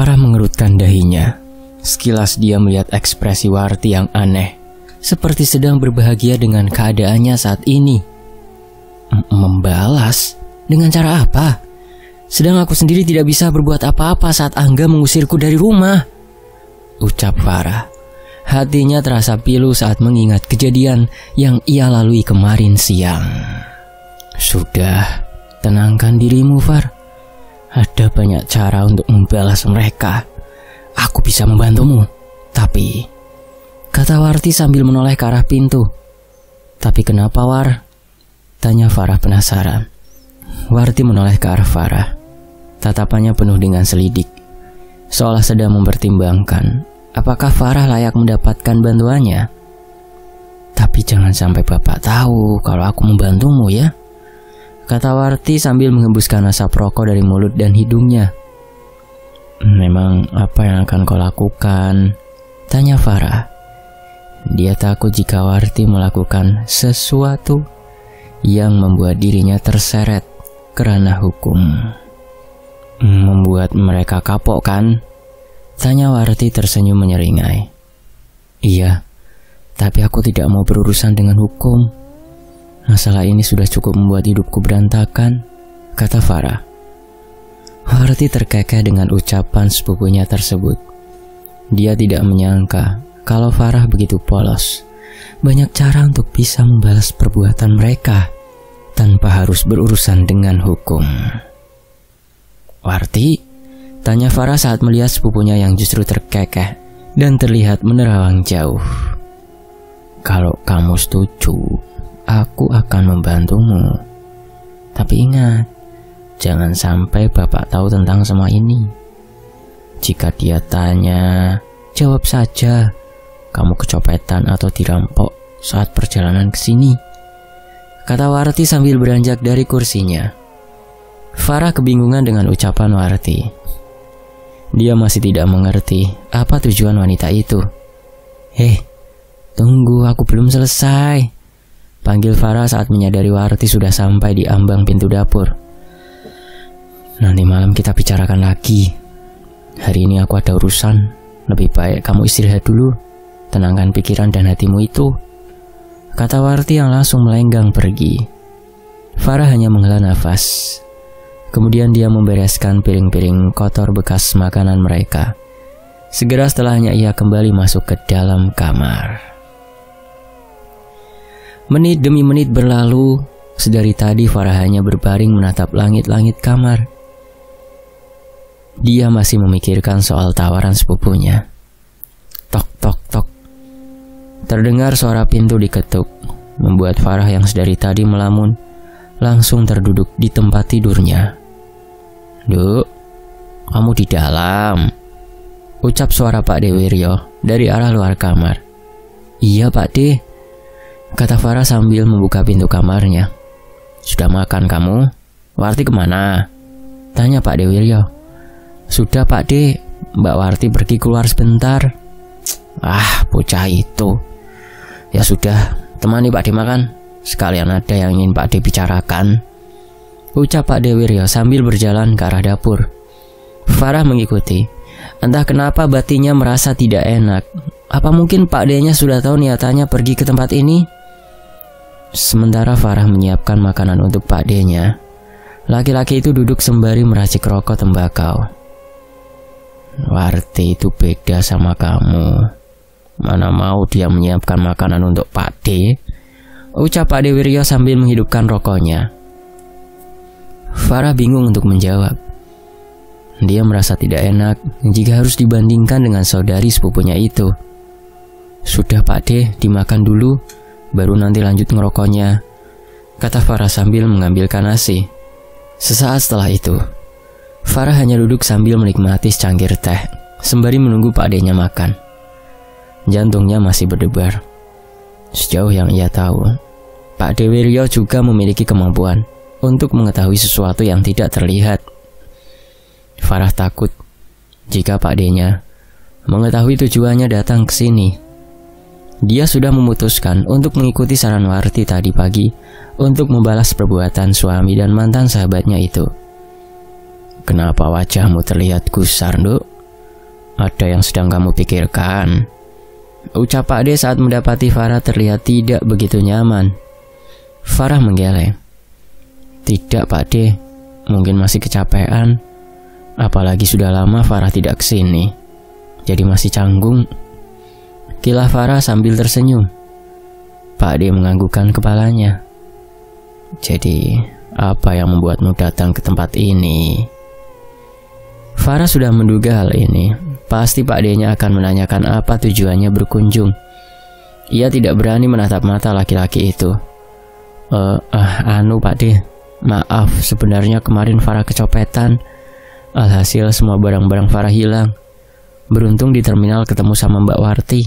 Farah mengerutkan dahinya. Sekilas dia melihat ekspresi Warti yang aneh, seperti sedang berbahagia dengan keadaannya saat ini. Membalas? Dengan cara apa? Sedang aku sendiri tidak bisa berbuat apa-apa saat Angga mengusirku dari rumah, ucap Farah. Hatinya terasa pilu saat mengingat kejadian yang ia lalui kemarin siang. Sudah, tenangkan dirimu, Far. Ada banyak cara untuk membalas mereka. Aku bisa membantumu. Tapi, kata Warti sambil menoleh ke arah pintu. Tapi kenapa, War? Tanya Farah penasaran. Warti menoleh ke arah Farah. Tatapannya penuh dengan selidik, seolah sedang mempertimbangkan apakah Farah layak mendapatkan bantuannya. Tapi jangan sampai Bapak tahu kalau aku membantumu ya, kata Warti sambil menghembuskan asap rokok dari mulut dan hidungnya. Memang apa yang akan kau lakukan? Tanya Farah. Dia takut jika Warti melakukan sesuatu yang membuat dirinya terseret ke ranah hukum. Membuat mereka kapok kan? Tanya Warti tersenyum menyeringai. Iya, tapi aku tidak mau berurusan dengan hukum. Masalah ini sudah cukup membuat hidupku berantakan, kata Farah. Warti terkekeh dengan ucapan sepupunya tersebut. Dia tidak menyangka kalau Farah begitu polos. Banyak cara untuk bisa membalas perbuatan mereka tanpa harus berurusan dengan hukum. Warti? Tanya Farah saat melihat sepupunya yang justru terkekeh dan terlihat menerawang jauh. Kalau kamu setuju, aku akan membantumu. Tapi ingat, jangan sampai Bapak tahu tentang semua ini. Jika dia tanya, jawab saja kamu kecopetan atau dirampok saat perjalanan ke sini, kata Warti sambil beranjak dari kursinya. Farah kebingungan dengan ucapan Warti. Dia masih tidak mengerti apa tujuan wanita itu. Tunggu, aku belum selesai, panggil Farah saat menyadari Warti sudah sampai di ambang pintu dapur. Nanti malam kita bicarakan lagi. Hari ini aku ada urusan. Lebih baik kamu istirahat dulu. Tenangkan pikiran dan hatimu itu, kata Warti yang langsung melenggang pergi. Farah hanya menghela nafas. Kemudian dia membereskan piring-piring kotor bekas makanan mereka. Segera setelahnya ia kembali masuk ke dalam kamar. Menit demi menit berlalu. Sedari tadi Farah hanya berbaring menatap langit-langit kamar. Dia masih memikirkan soal tawaran sepupunya. Tok tok tok. Terdengar suara pintu diketuk, membuat Farah yang sedari tadi melamun langsung terduduk di tempat tidurnya. Duk, kamu di dalam, ucap suara Pak Dewiryo dari arah luar kamar. Iya Pak De, kata Farah sambil membuka pintu kamarnya. Sudah makan kamu? Warti kemana? Tanya Pak Dewiryo. Sudah Pak De, Mbak Warti pergi keluar sebentar. Bocah itu. Ya sudah, temani Pak De makan. Sekalian ada yang ingin Pak De bicarakan, ucap Pak Dewiryo sambil berjalan ke arah dapur. Farah mengikuti. Entah kenapa batinnya merasa tidak enak. Apa mungkin Pak D-nya sudah tahu niatannya pergi ke tempat ini? Sementara Farah menyiapkan makanan untuk Pak D-nya, laki-laki itu duduk sembari meracik rokok tembakau. Warti itu beda sama kamu. Mana mau dia menyiapkan makanan untuk Pak D, ucap Pak Dewiryo sambil menghidupkan rokoknya. Farah bingung untuk menjawab. Dia merasa tidak enak jika harus dibandingkan dengan saudari sepupunya itu. Sudah Pak D, dimakan dulu, baru nanti lanjut ngerokoknya, kata Farah sambil mengambilkan nasi. Sesaat setelah itu, Farah hanya duduk sambil menikmati secangkir teh, sembari menunggu Pak D-nya makan. Jantungnya masih berdebar. Sejauh yang ia tahu, Pak Dewiryo juga memiliki kemampuan untuk mengetahui sesuatu yang tidak terlihat. Farah takut jika Pak D-nya mengetahui tujuannya datang ke sini. Dia sudah memutuskan untuk mengikuti saran Warti tadi pagi untuk membalas perbuatan suami dan mantan sahabatnya itu. Kenapa wajahmu terlihat gusar, Nduk? ada yang sedang kamu pikirkan? Ucap Pak D saat mendapati Farah terlihat tidak begitu nyaman. Farah menggeleng. Tidak Pak D, mungkin masih kecapean. Apalagi sudah lama Farah tidak kesini, jadi masih canggung. Kilah Farah sambil tersenyum. Pak D menganggukkan kepalanya. Jadi, apa yang membuatmu datang ke tempat ini? Farah sudah menduga hal ini. Pasti Pak D-nya akan menanyakan apa tujuannya berkunjung. Ia tidak berani menatap mata laki-laki itu. Pak D, maaf, sebenarnya kemarin Farah kecopetan. Alhasil semua barang-barang Farah hilang. Beruntung di terminal ketemu sama Mbak Warti,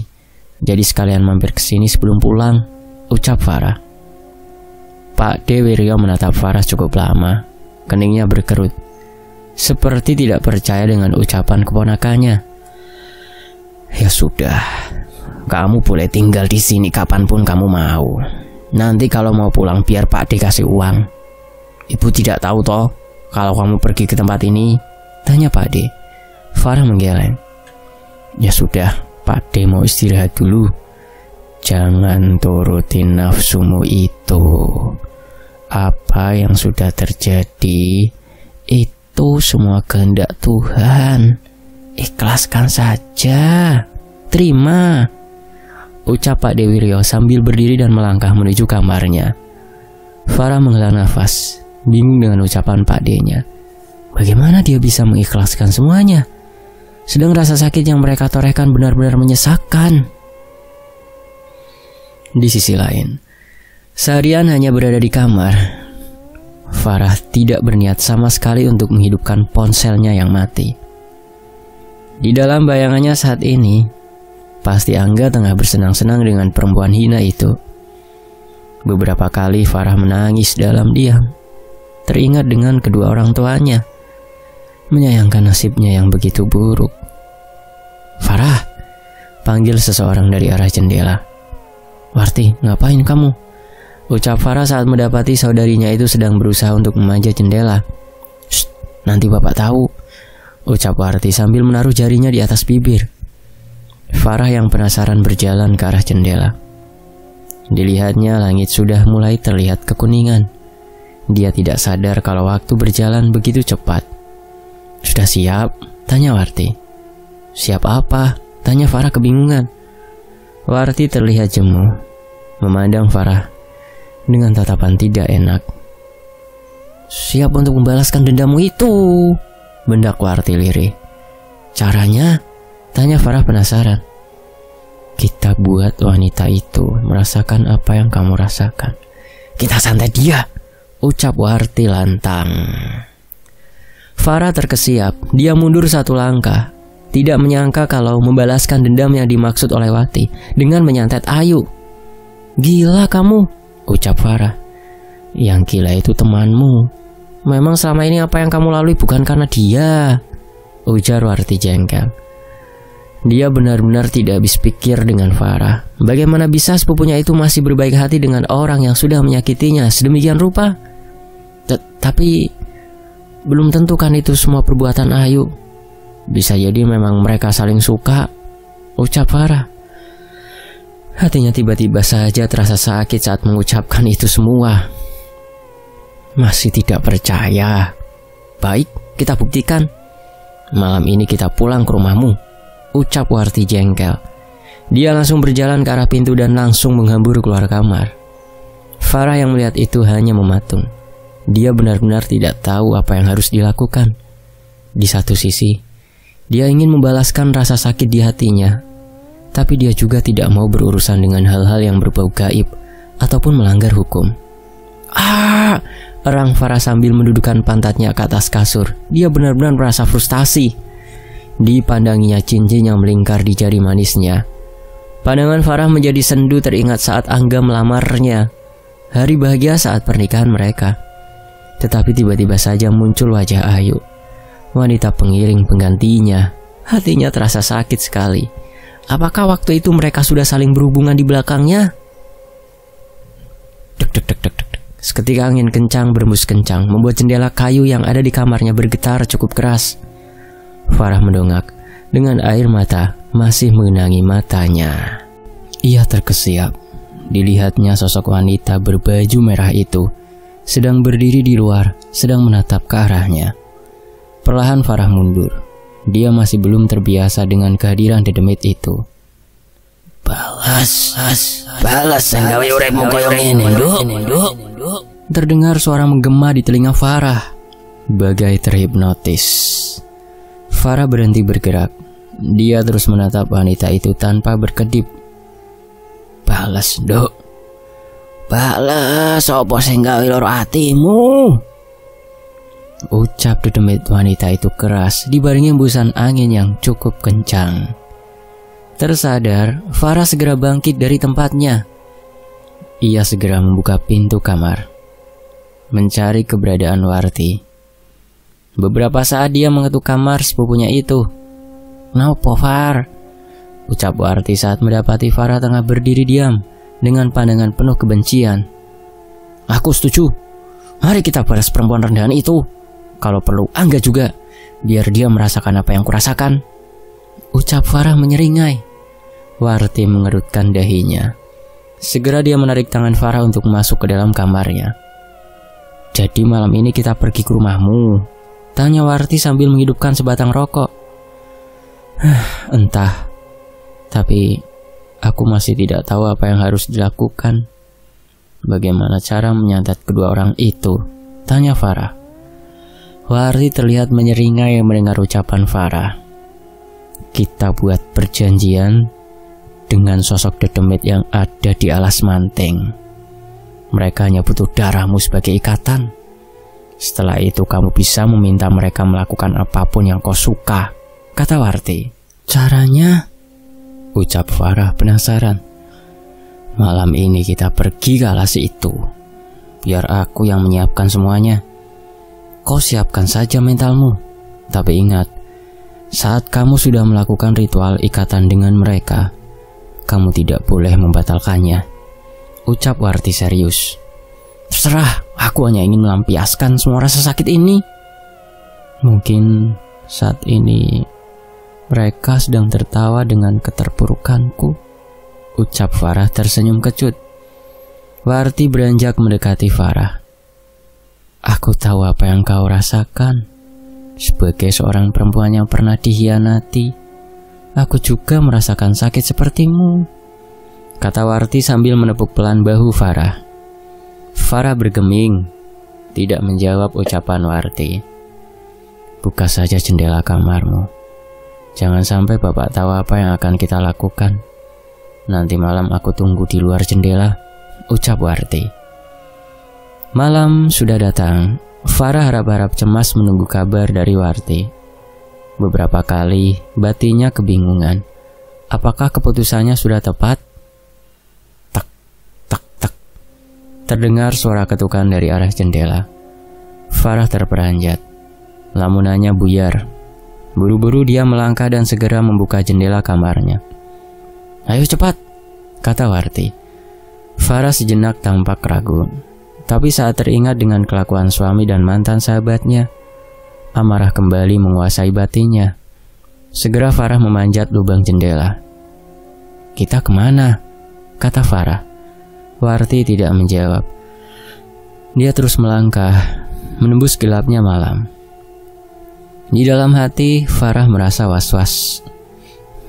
jadi sekalian mampir ke sini sebelum pulang, ucap Farah. Pak D Wiryo menatap Farah cukup lama. Keningnya berkerut, seperti tidak percaya dengan ucapan keponakannya. Ya sudah, kamu boleh tinggal di sini kapanpun kamu mau. Nanti kalau mau pulang biar Pak D kasih uang. Ibu tidak tahu toh kalau kamu pergi ke tempat ini? Tanya Pak D. Farah menggeleng. Ya sudah, Pak D mau istirahat dulu. Jangan turutin nafsumu itu. Apa yang sudah terjadi itu semua kehendak Tuhan. Ikhlaskan saja. Terima, ucap Pak D Wiryo sambil berdiri dan melangkah menuju kamarnya. Farah menghela nafas, bingung dengan ucapan Pak D-nya. Bagaimana dia bisa mengikhlaskan semuanya, sedang rasa sakit yang mereka torehkan benar-benar menyesakkan. Di sisi lain, seharian hanya berada di kamar. Farah tidak berniat sama sekali untuk menghidupkan ponselnya yang mati. Di dalam bayangannya saat ini, pasti Angga tengah bersenang-senang dengan perempuan hina itu. Beberapa kali Farah menangis dalam diam, teringat dengan kedua orang tuanya, menyayangkan nasibnya yang begitu buruk. Farah, panggil seseorang dari arah jendela. Warti, ngapain kamu? Ucap Farah saat mendapati saudarinya itu sedang berusaha untuk memanjat jendela. Shh, nanti bapak tahu, ucap Warti sambil menaruh jarinya di atas bibir. Farah yang penasaran berjalan ke arah jendela. Dilihatnya langit sudah mulai terlihat kekuningan. Dia tidak sadar kalau waktu berjalan begitu cepat. Sudah siap? Tanya Warti. Siap apa? Tanya Farah kebingungan. Warti terlihat jemu, memandang Farah dengan tatapan tidak enak. Siap untuk membalaskan dendammu itu, bendak Warti lirih. Caranya? Tanya Farah penasaran. Kita buat wanita itu merasakan apa yang kamu rasakan. Kita santet dia, ucap Warti lantang. Farah terkesiap, dia mundur satu langkah. Tidak menyangka kalau membalaskan dendam yang dimaksud oleh Wati dengan menyantet Ayu. Gila kamu, ucap Farah. Yang gila itu temanmu. Memang selama ini apa yang kamu lalui bukan karena dia, ujar Warti jengkel. Dia benar-benar tidak habis pikir dengan Farah. Bagaimana bisa sepupunya itu masih berbaik hati dengan orang yang sudah menyakitinya sedemikian rupa? Tapi belum tentu kan itu semua perbuatan Ayu. Bisa jadi memang mereka saling suka, ucap Farah. Hatinya tiba-tiba saja terasa sakit saat mengucapkan itu semua. Masih tidak percaya. Baik, kita buktikan. Malam ini kita pulang ke rumahmu, ucap Warti jengkel. Dia langsung berjalan ke arah pintu dan langsung menghambur keluar kamar. Farah yang melihat itu hanya mematung. Dia benar-benar tidak tahu apa yang harus dilakukan. Di satu sisi, dia ingin membalaskan rasa sakit di hatinya, tapi dia juga tidak mau berurusan dengan hal-hal yang berbau gaib ataupun melanggar hukum. Erang Farah sambil mendudukkan pantatnya ke atas kasur. Dia benar-benar merasa frustasi. Dipandanginya cincin yang melingkar di jari manisnya. Pandangan Farah menjadi sendu teringat saat Angga melamarnya. Hari bahagia saat pernikahan mereka. Tetapi tiba-tiba saja muncul wajah Ayu, wanita pengiring penggantinya. Hatinya terasa sakit sekali. Apakah waktu itu mereka sudah saling berhubungan di belakangnya? Dek dek dek dek dek. Seketika angin kencang berembus kencang, membuat jendela kayu yang ada di kamarnya bergetar cukup keras. Farah mendongak, dengan air mata masih mengenangi matanya. Ia terkesiap. Dilihatnya sosok wanita berbaju merah itu sedang berdiri di luar, sedang menatap ke arahnya. Perlahan Farah mundur. Dia masih belum terbiasa dengan kehadiran dedemit itu. Balas senggawe uripmu koyo ngene, Nduk. Terdengar suara menggema di telinga Farah, bagai terhipnotis. Farah berhenti bergerak. Dia terus menatap wanita itu tanpa berkedip. Balas, Nduk. Balas, apa sing gawe loro atimu? Ucap dedemit wanita itu keras dibarengi hembusan angin yang cukup kencang. Tersadar, Farah segera bangkit dari tempatnya. Ia segera membuka pintu kamar, mencari keberadaan Warti. Beberapa saat dia mengetuk kamar sepupunya itu. "Napa, Far?" ucap Warti saat mendapati Farah tengah berdiri diam dengan pandangan penuh kebencian. "Aku setuju. Mari kita balas perempuan rendahan itu. Kalau perlu Angga juga, biar dia merasakan apa yang kurasakan," ucap Farah menyeringai. Warti mengerutkan dahinya. Segera dia menarik tangan Farah untuk masuk ke dalam kamarnya. "Jadi malam ini kita pergi ke rumahmu?" tanya Warti sambil menghidupkan sebatang rokok. "Entah. Tapi aku masih tidak tahu apa yang harus dilakukan. Bagaimana cara menyantet kedua orang itu?" tanya Farah. Warti terlihat menyeringai mendengar ucapan Farah. "Kita buat perjanjian dengan sosok dedemit yang ada di alas manteng. Mereka hanya butuh darahmu sebagai ikatan. Setelah itu kamu bisa meminta mereka melakukan apapun yang kau suka," kata Warti. "Caranya?" ucap Farah penasaran. "Malam ini kita pergi ke alas itu. Biar aku yang menyiapkan semuanya. Kau siapkan saja mentalmu. Tapi ingat, saat kamu sudah melakukan ritual ikatan dengan mereka, kamu tidak boleh membatalkannya," ucap Warti serius. "Terserah, aku hanya ingin melampiaskan semua rasa sakit ini." "Mungkin saat ini mereka sedang tertawa dengan keterpurukanku," ucap Farah tersenyum kecut. Warti beranjak mendekati Farah. "Aku tahu apa yang kau rasakan. Sebagai seorang perempuan yang pernah dihianati, aku juga merasakan sakit sepertimu," kata Warti sambil menepuk pelan bahu Farah. Farah bergeming, tidak menjawab ucapan Warti. "Buka saja jendela kamarmu. Jangan sampai bapak tahu apa yang akan kita lakukan. Nanti malam aku tunggu di luar jendela," ucap Warti. Malam sudah datang. Farah harap-harap cemas menunggu kabar dari Warti. Beberapa kali batinnya kebingungan. Apakah keputusannya sudah tepat? Tak, tak, tak. Terdengar suara ketukan dari arah jendela. Farah terperanjat. Lamunannya buyar. Buru-buru dia melangkah dan segera membuka jendela kamarnya. "Ayo cepat," kata Warti. Farah sejenak tampak ragu. Tapi saat teringat dengan kelakuan suami dan mantan sahabatnya, amarah kembali menguasai batinnya. Segera Farah memanjat lubang jendela. "Kita kemana?" kata Farah. Warti tidak menjawab. Dia terus melangkah, menembus gelapnya malam. Di dalam hati, Farah merasa was-was.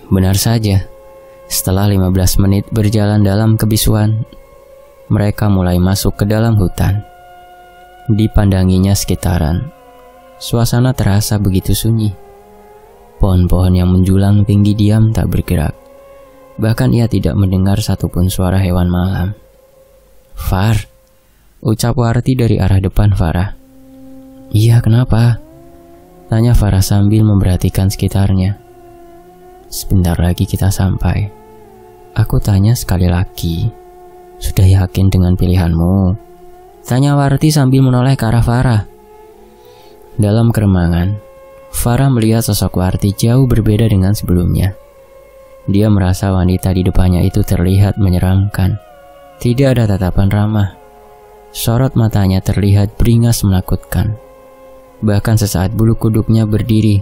Benar saja, setelah 15 menit berjalan dalam kebisuan, mereka mulai masuk ke dalam hutan. Dipandanginya sekitaran. Suasana terasa begitu sunyi. Pohon-pohon yang menjulang tinggi diam tak bergerak. Bahkan ia tidak mendengar satupun suara hewan malam. "Far," ucap Warti dari arah depan Farah. "Iya, kenapa?" tanya Farah sambil memperhatikan sekitarnya. "Sebentar lagi kita sampai. Aku tanya sekali lagi, sudah yakin dengan pilihanmu?" tanya Warti sambil menoleh ke arah Farah. Dalam keremangan, Farah melihat sosok Warti jauh berbeda dengan sebelumnya. Dia merasa wanita di depannya itu terlihat menyeramkan. Tidak ada tatapan ramah. Sorot matanya terlihat beringas menakutkan. Bahkan sesaat bulu kuduknya berdiri,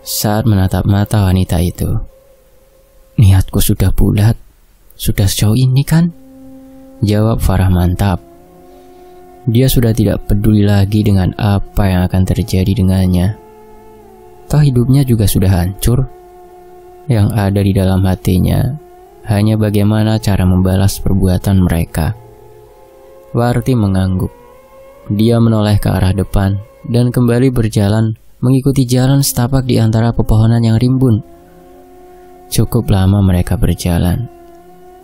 saat menatap mata wanita itu. "Niatku sudah bulat, sudah sejauh ini kan?" jawab Farah mantap. Dia sudah tidak peduli lagi dengan apa yang akan terjadi dengannya. Toh hidupnya juga sudah hancur. Yang ada di dalam hatinya hanya bagaimana cara membalas perbuatan mereka. Warti mengangguk. Dia menoleh ke arah depan dan kembali berjalan mengikuti jalan setapak di antara pepohonan yang rimbun. Cukup lama mereka berjalan.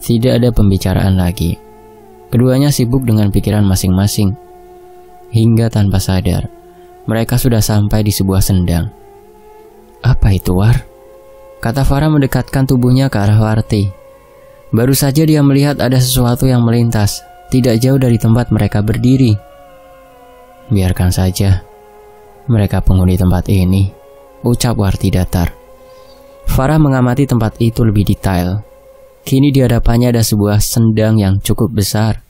Tidak ada pembicaraan lagi. Keduanya sibuk dengan pikiran masing-masing. Hingga tanpa sadar, mereka sudah sampai di sebuah sendang. "Apa itu, War?" kata Farah mendekatkan tubuhnya ke arah Warti. Baru saja dia melihat ada sesuatu yang melintas, tidak jauh dari tempat mereka berdiri. "Biarkan saja, mereka penghuni tempat ini," ucap Warti datar. Farah mengamati tempat itu lebih detail. Kini di hadapannya ada sebuah sendang yang cukup besar.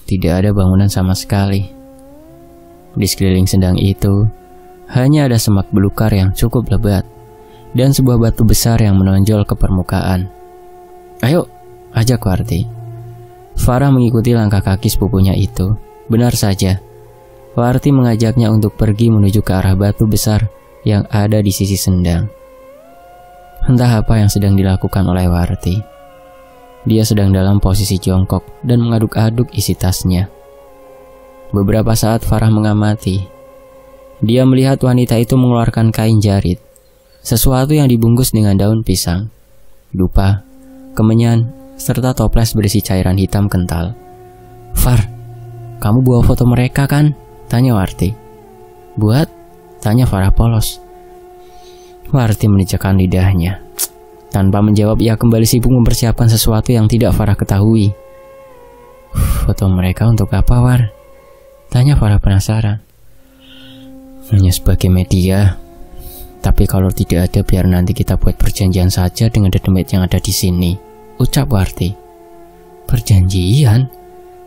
Tidak ada bangunan sama sekali. Di sekeliling sendang itu hanya ada semak belukar yang cukup lebat dan sebuah batu besar yang menonjol ke permukaan. "Ayo," ajak Warti. Farah mengikuti langkah kaki sepupunya itu. Benar saja, Warti mengajaknya untuk pergi menuju ke arah batu besar yang ada di sisi sendang. Entah apa yang sedang dilakukan oleh Warti. Dia sedang dalam posisi jongkok dan mengaduk-aduk isi tasnya. Beberapa saat Farah mengamati. Dia melihat wanita itu mengeluarkan kain jarit, sesuatu yang dibungkus dengan daun pisang, dupa, kemenyan, serta toples berisi cairan hitam kental. "Far, kamu bawa foto mereka kan?" tanya Warti. "Buat?" tanya Farah polos. Warti menijakkan lidahnya. Tanpa menjawab, ia kembali sibuk mempersiapkan sesuatu yang tidak Farah ketahui. "Foto mereka untuk apa, War?" tanya Farah penasaran. "Hanya sebagai media. Tapi kalau tidak ada, biar nanti kita buat perjanjian saja dengan demit yang ada di sini," ucap Warti. "Perjanjian?"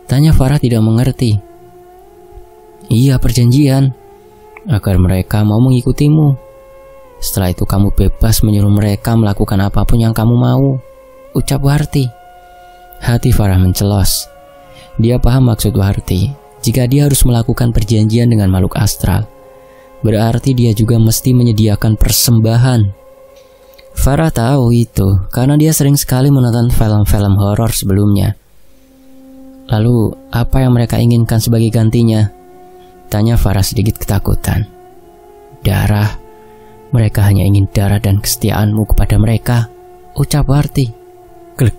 tanya Farah tidak mengerti. "Iya, perjanjian. Agar mereka mau mengikutimu. Setelah itu kamu bebas menyuruh mereka melakukan apapun yang kamu mau," ucap Warti. Hati Farah mencelos. Dia paham maksud Warti. Jika dia harus melakukan perjanjian dengan makhluk astral, berarti dia juga mesti menyediakan persembahan. Farah tahu itu karena dia sering sekali menonton film-film horor sebelumnya. "Lalu apa yang mereka inginkan sebagai gantinya?" tanya Farah sedikit ketakutan. "Darah. Mereka hanya ingin darah dan kesetiaanmu kepada mereka," ucap Warti. Klik.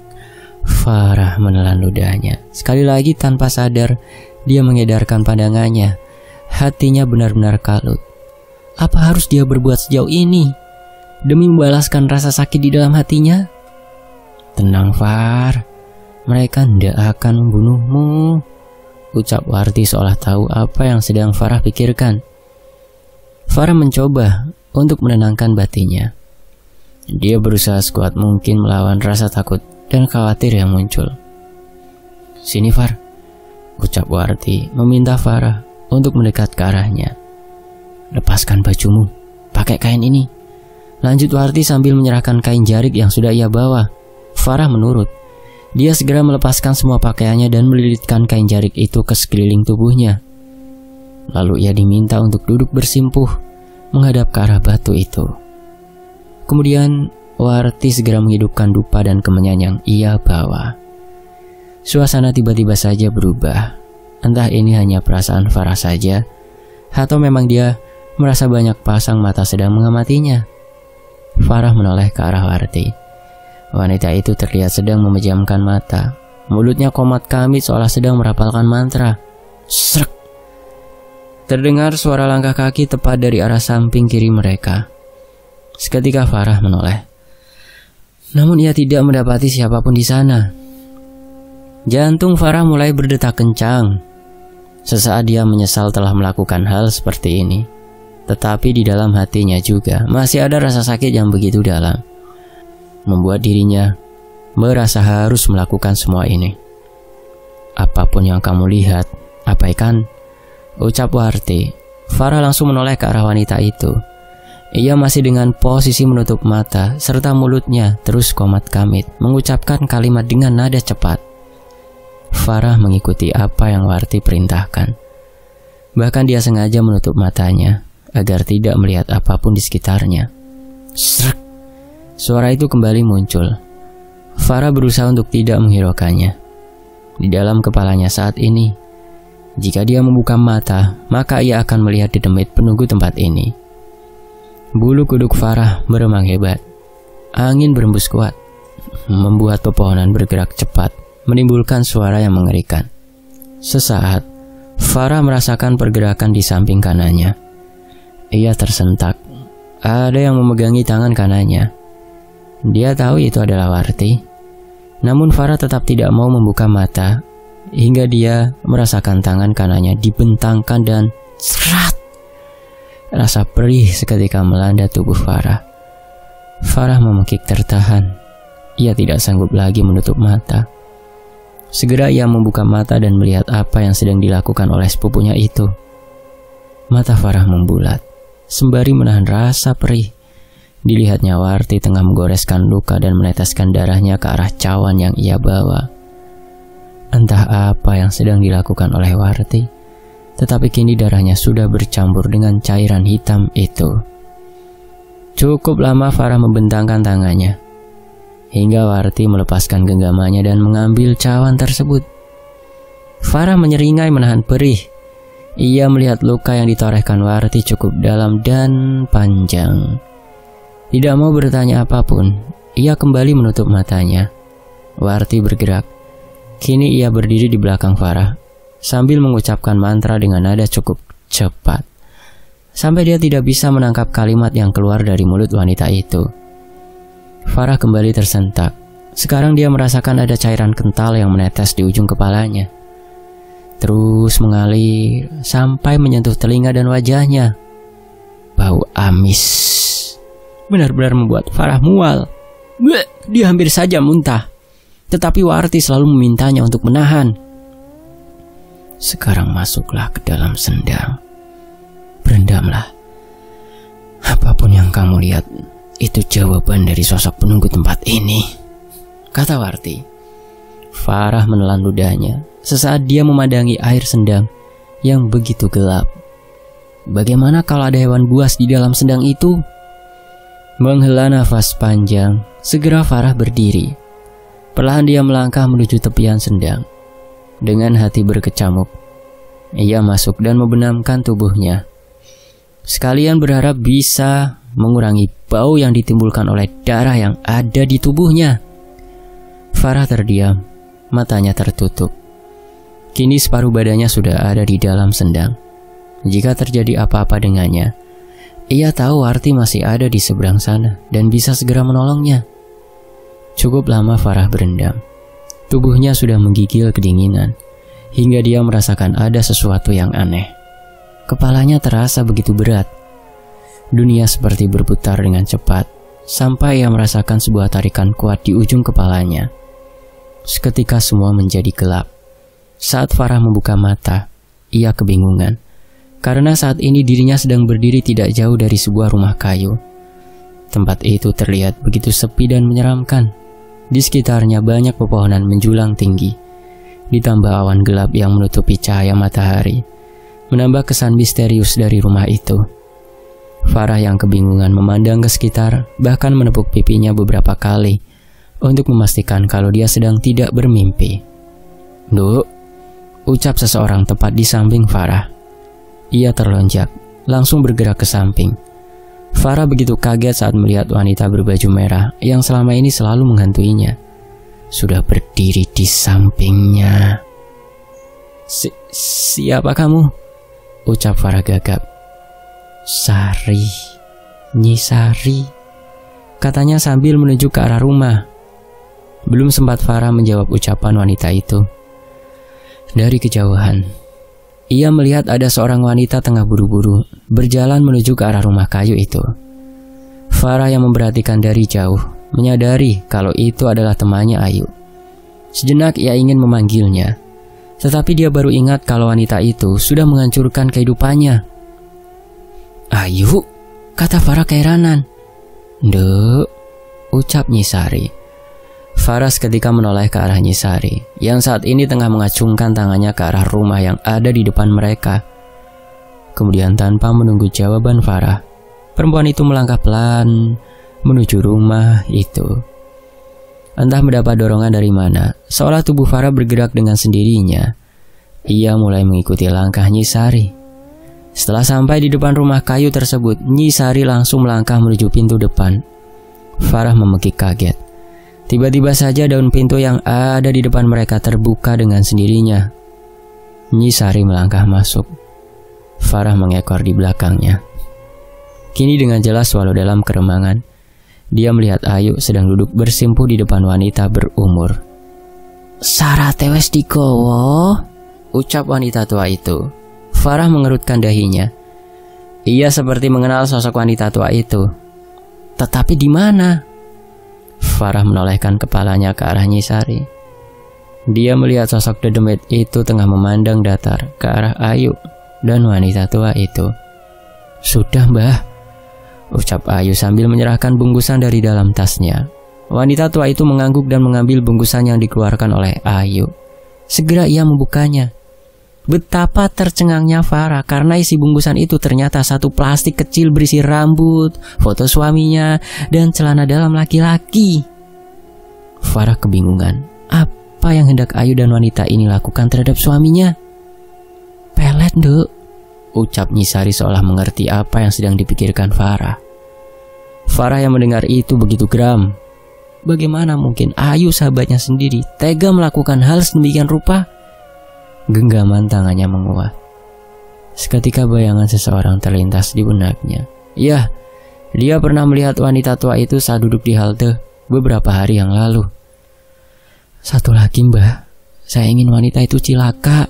Farah menelan ludahnya. Sekali lagi tanpa sadar, dia mengedarkan pandangannya. Hatinya benar-benar kalut. Apa harus dia berbuat sejauh ini demi membalaskan rasa sakit di dalam hatinya? "Tenang, Far. Mereka tidak akan membunuhmu," ucap Warti seolah tahu apa yang sedang Farah pikirkan. Farah mencoba untuk menenangkan batinnya. Dia berusaha sekuat mungkin melawan rasa takut dan khawatir yang muncul. "Sini, Far," ucap Warti meminta Farah untuk mendekat ke arahnya. "Lepaskan bajumu, pakai kain ini," lanjut Warti sambil menyerahkan kain jarik yang sudah ia bawa. Farah menurut. Dia segera melepaskan semua pakaiannya dan melilitkan kain jarik itu ke sekeliling tubuhnya. Lalu ia diminta untuk duduk bersimpuh menghadap ke arah batu itu. Kemudian Warti segera menghidupkan dupa dan kemenyan yang ia bawa. Suasana tiba-tiba saja berubah. Entah ini hanya perasaan Farah saja, atau memang dia merasa banyak pasang mata sedang mengamatinya. Farah menoleh ke arah Warti. Wanita itu terlihat sedang memejamkan mata. Mulutnya komat kamit seolah sedang merapalkan mantra. Srek! Terdengar suara langkah kaki tepat dari arah samping kiri mereka. Seketika Farah menoleh. Namun ia tidak mendapati siapapun di sana. Jantung Farah mulai berdetak kencang. Sesaat dia menyesal telah melakukan hal seperti ini. Tetapi di dalam hatinya juga masih ada rasa sakit yang begitu dalam, membuat dirinya merasa harus melakukan semua ini. "Apapun yang kamu lihat, abaikan," ucap Warti. Farah langsung menoleh ke arah wanita itu. Ia masih dengan posisi menutup mata serta mulutnya terus komat-kamit mengucapkan kalimat dengan nada cepat. Farah mengikuti apa yang Warti perintahkan. Bahkan dia sengaja menutup matanya agar tidak melihat apapun di sekitarnya. Srek! Suara itu kembali muncul. Farah berusaha untuk tidak menghiraukannya. Di dalam kepalanya saat ini, jika dia membuka mata, maka ia akan melihat dedemit penunggu tempat ini. Bulu kuduk Farah meremang hebat. Angin berembus kuat, membuat pepohonan bergerak cepat, menimbulkan suara yang mengerikan. Sesaat, Farah merasakan pergerakan di samping kanannya. Ia tersentak. Ada yang memegangi tangan kanannya. Dia tahu itu adalah Warti. Namun Farah tetap tidak mau membuka mata hingga dia merasakan tangan kanannya dibentangkan dan serat. Rasa perih seketika melanda tubuh Farah. Farah memekik tertahan. Ia tidak sanggup lagi menutup mata. Segera ia membuka mata dan melihat apa yang sedang dilakukan oleh sepupunya itu. Mata Farah membulat, sembari menahan rasa perih. Dilihatnya Warti tengah menggoreskan luka dan meneteskan darahnya ke arah cawan yang ia bawa. Entah apa yang sedang dilakukan oleh Warti, tetapi kini darahnya sudah bercampur dengan cairan hitam itu. Cukup lama Farah membentangkan tangannya, hingga Warti melepaskan genggamannya dan mengambil cawan tersebut. Farah menyeringai menahan perih. Ia melihat luka yang ditorehkan Warti cukup dalam dan panjang. Tidak mau bertanya apapun, ia kembali menutup matanya. Warti bergerak. Kini ia berdiri di belakang Farah, sambil mengucapkan mantra dengan nada cukup cepat, sampai dia tidak bisa menangkap kalimat yang keluar dari mulut wanita itu. Farah kembali tersentak. Sekarang dia merasakan ada cairan kental yang menetes di ujung kepalanya, terus mengalir sampai menyentuh telinga dan wajahnya. Bau amis benar-benar membuat Farah mual. Dia hampir saja muntah, tetapi Warti selalu memintanya untuk menahan. Sekarang masuklah ke dalam sendang. Berendamlah. Apapun yang kamu lihat, itu jawaban dari sosok penunggu tempat ini, kata Warti. Farah menelan ludahnya sesaat dia memandangi air sendang yang begitu gelap. Bagaimana kalau ada hewan buas di dalam sendang itu? Menghela nafas panjang, segera Farah berdiri. Perlahan dia melangkah menuju tepian sendang. Dengan hati berkecamuk, ia masuk dan membenamkan tubuhnya, sekalian berharap bisa mengurangi bau yang ditimbulkan oleh darah yang ada di tubuhnya. Farah terdiam, matanya tertutup. Kini separuh badannya sudah ada di dalam sendang. Jika terjadi apa-apa dengannya, ia tahu Warti masih ada di seberang sana dan bisa segera menolongnya. Cukup lama Farah berendam. Tubuhnya sudah menggigil kedinginan, hingga dia merasakan ada sesuatu yang aneh. Kepalanya terasa begitu berat. Dunia seperti berputar dengan cepat, sampai ia merasakan sebuah tarikan kuat di ujung kepalanya. Seketika semua menjadi gelap. Saat Farah membuka mata, ia kebingungan, karena saat ini dirinya sedang berdiri tidak jauh dari sebuah rumah kayu. Tempat itu terlihat begitu sepi dan menyeramkan. Di sekitarnya banyak pepohonan menjulang tinggi, ditambah awan gelap yang menutupi cahaya matahari, menambah kesan misterius dari rumah itu. Farah yang kebingungan memandang ke sekitar, bahkan menepuk pipinya beberapa kali untuk memastikan kalau dia sedang tidak bermimpi. "Nduk," ucap seseorang tepat di samping Farah. Ia terlonjak, langsung bergerak ke samping. Farah begitu kaget saat melihat wanita berbaju merah yang selama ini selalu menghantuinya sudah berdiri di sampingnya. Siapa kamu?" ucap Farah gagap. "Sari, Nyi Sari," katanya sambil menuju ke arah rumah. Belum sempat Farah menjawab ucapan wanita itu, dari kejauhan ia melihat ada seorang wanita tengah buru-buru berjalan menuju ke arah rumah kayu itu. Farah yang memperhatikan dari jauh menyadari kalau itu adalah temannya Ayu. Sejenak ia ingin memanggilnya, tetapi dia baru ingat kalau wanita itu sudah menghancurkan kehidupannya. "Ayu," kata Farah keheranan. "Nduk," ucap Nyisari. Farah seketika menoleh ke arah Nyisari yang saat ini tengah mengacungkan tangannya ke arah rumah yang ada di depan mereka. Kemudian tanpa menunggu jawaban Farah, perempuan itu melangkah pelan menuju rumah itu. Entah mendapat dorongan dari mana, seolah tubuh Farah bergerak dengan sendirinya. Ia mulai mengikuti langkah Nyisari. Setelah sampai di depan rumah kayu tersebut, Nyisari langsung melangkah menuju pintu depan. Farah memekik kaget. Tiba-tiba saja daun pintu yang ada di depan mereka terbuka dengan sendirinya. Nyisari melangkah masuk. Farah mengekor di belakangnya. Kini dengan jelas walau dalam keremangan, dia melihat Ayu sedang duduk bersimpuh di depan wanita berumur. "Sarah tewes digowo," ucap wanita tua itu. Farah mengerutkan dahinya. Ia seperti mengenal sosok wanita tua itu. Tetapi di mana? Farah menolehkan kepalanya ke arah Nyisari. Dia melihat sosok dedemit itu tengah memandang datar ke arah Ayu dan wanita tua itu. "Sudah, Mbah," ucap Ayu sambil menyerahkan bungkusan dari dalam tasnya. Wanita tua itu mengangguk dan mengambil bungkusan yang dikeluarkan oleh Ayu. Segera ia membukanya. Betapa tercengangnya Farah karena isi bungkusan itu ternyata satu plastik kecil berisi rambut, foto suaminya, dan celana dalam laki-laki. Farah kebingungan. Apa yang hendak Ayu dan wanita ini lakukan terhadap suaminya? "Pelet, Nduk," ucap Nyisari seolah mengerti apa yang sedang dipikirkan Farah. Farah yang mendengar itu begitu geram. Bagaimana mungkin Ayu sahabatnya sendiri tega melakukan hal sedemikian rupa? Genggaman tangannya menguat. Seketika bayangan seseorang terlintas di benaknya. Ya, dia pernah melihat wanita tua itu saat duduk di halte beberapa hari yang lalu. "Satu lagi, Mbah, saya ingin wanita itu cilaka,"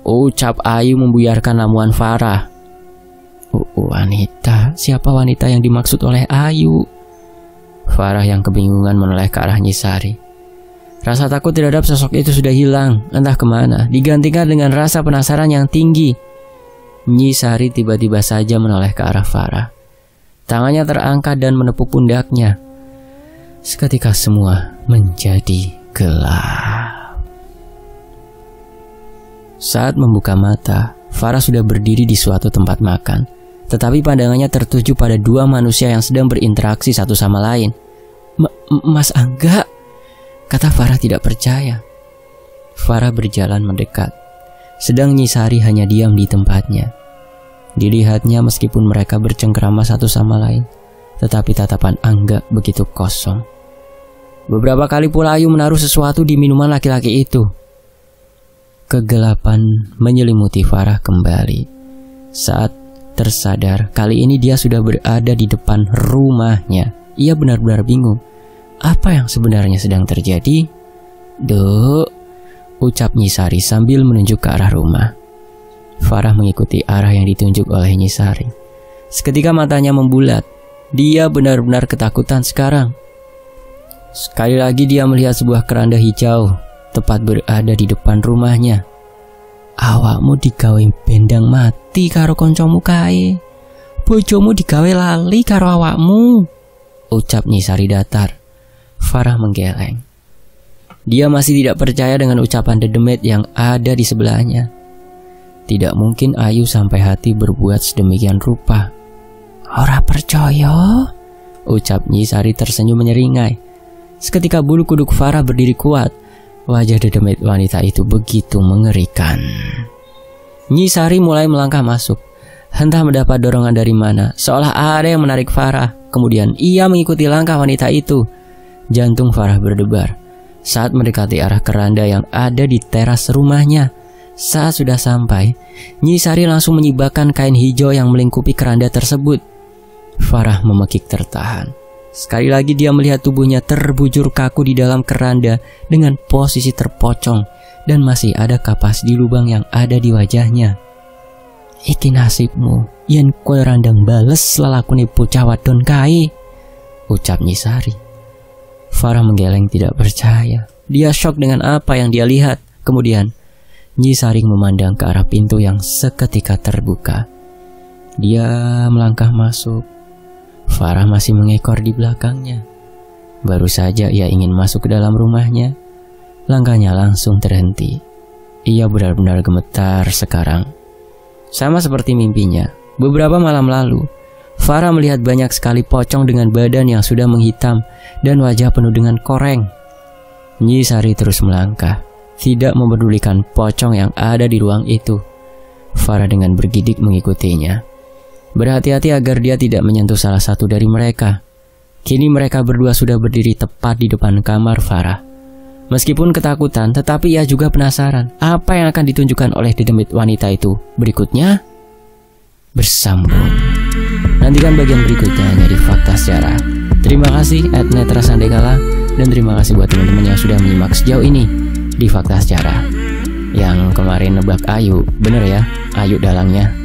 ucap Ayu membuyarkan ramuan Farah. "Wanita? Siapa wanita yang dimaksud oleh Ayu?" Farah yang kebingungan menoleh ke arah Nyisari. Rasa takut terhadap sosok itu sudah hilang, entah kemana, digantikan dengan rasa penasaran yang tinggi. Nyisari tiba-tiba saja menoleh ke arah Farah. Tangannya terangkat dan menepuk pundaknya. Seketika semua menjadi gelap. Saat membuka mata, Farah sudah berdiri di suatu tempat makan. Tetapi pandangannya tertuju pada dua manusia yang sedang berinteraksi satu sama lain. Mas Angga," kata Farah tidak percaya. Farah berjalan mendekat, sedang Nyisari hanya diam di tempatnya. Dilihatnya meskipun mereka bercengkrama satu sama lain, tetapi tatapan Angga begitu kosong. Beberapa kali pula Ayu menaruh sesuatu di minuman laki-laki itu. Kegelapan menyelimuti Farah kembali. Saat tersadar, kali ini dia sudah berada di depan rumahnya. Ia benar-benar bingung. Apa yang sebenarnya sedang terjadi? "Duk," ucap Nyisari sambil menunjuk ke arah rumah. Farah mengikuti arah yang ditunjuk oleh Nyisari. Seketika matanya membulat. Dia benar-benar ketakutan sekarang. Sekali lagi dia melihat sebuah keranda hijau tepat berada di depan rumahnya. "Awakmu digawe bendang mati karo koncomu kae. Bojomu digawe lali karo awakmu," ucap Nyisari datar. Farah menggeleng. Dia masih tidak percaya dengan ucapan dedemit yang ada di sebelahnya. Tidak mungkin Ayu sampai hati berbuat sedemikian rupa. "Ora percaya?" ucap Nyisari tersenyum menyeringai. Seketika bulu kuduk Farah berdiri kuat. Wajah dedemit wanita itu begitu mengerikan. Nyisari mulai melangkah masuk. Entah mendapat dorongan dari mana, seolah ada yang menarik Farah. Kemudian ia mengikuti langkah wanita itu. Jantung Farah berdebar saat mendekati arah keranda yang ada di teras rumahnya. Saat sudah sampai, Nyisari langsung menyibakkan kain hijau yang melingkupi keranda tersebut. Farah memekik tertahan. Sekali lagi dia melihat tubuhnya terbujur kaku di dalam keranda dengan posisi terpocong dan masih ada kapas di lubang yang ada di wajahnya. "Iki nasibmu, yen kowe randang bales lelakune bocah wadon kae," ucap Nyisari. Farah menggeleng tidak percaya. Dia syok dengan apa yang dia lihat. Kemudian Nyisari memandang ke arah pintu yang seketika terbuka. Dia melangkah masuk. Farah masih mengekor di belakangnya. Baru saja ia ingin masuk ke dalam rumahnya, langkahnya langsung terhenti. Ia benar-benar gemetar sekarang. Sama seperti mimpinya, beberapa malam lalu, Farah melihat banyak sekali pocong dengan badan yang sudah menghitam dan wajah penuh dengan koreng. Nyi Sari terus melangkah, tidak mempedulikan pocong yang ada di ruang itu. Farah dengan bergidik mengikutinya, berhati-hati agar dia tidak menyentuh salah satu dari mereka. Kini mereka berdua sudah berdiri tepat di depan kamar Farah. Meskipun ketakutan, tetapi ia juga penasaran apa yang akan ditunjukkan oleh dedemit wanita itu berikutnya. Bersambung. Nantikan bagian berikutnya hanya di Fakta Sejarah. Terima kasih @netrasandegala, dan terima kasih buat teman-teman yang sudah menyimak sejauh ini di Fakta Sejarah. Yang kemarin nebak Ayu, bener ya, Ayu dalangnya.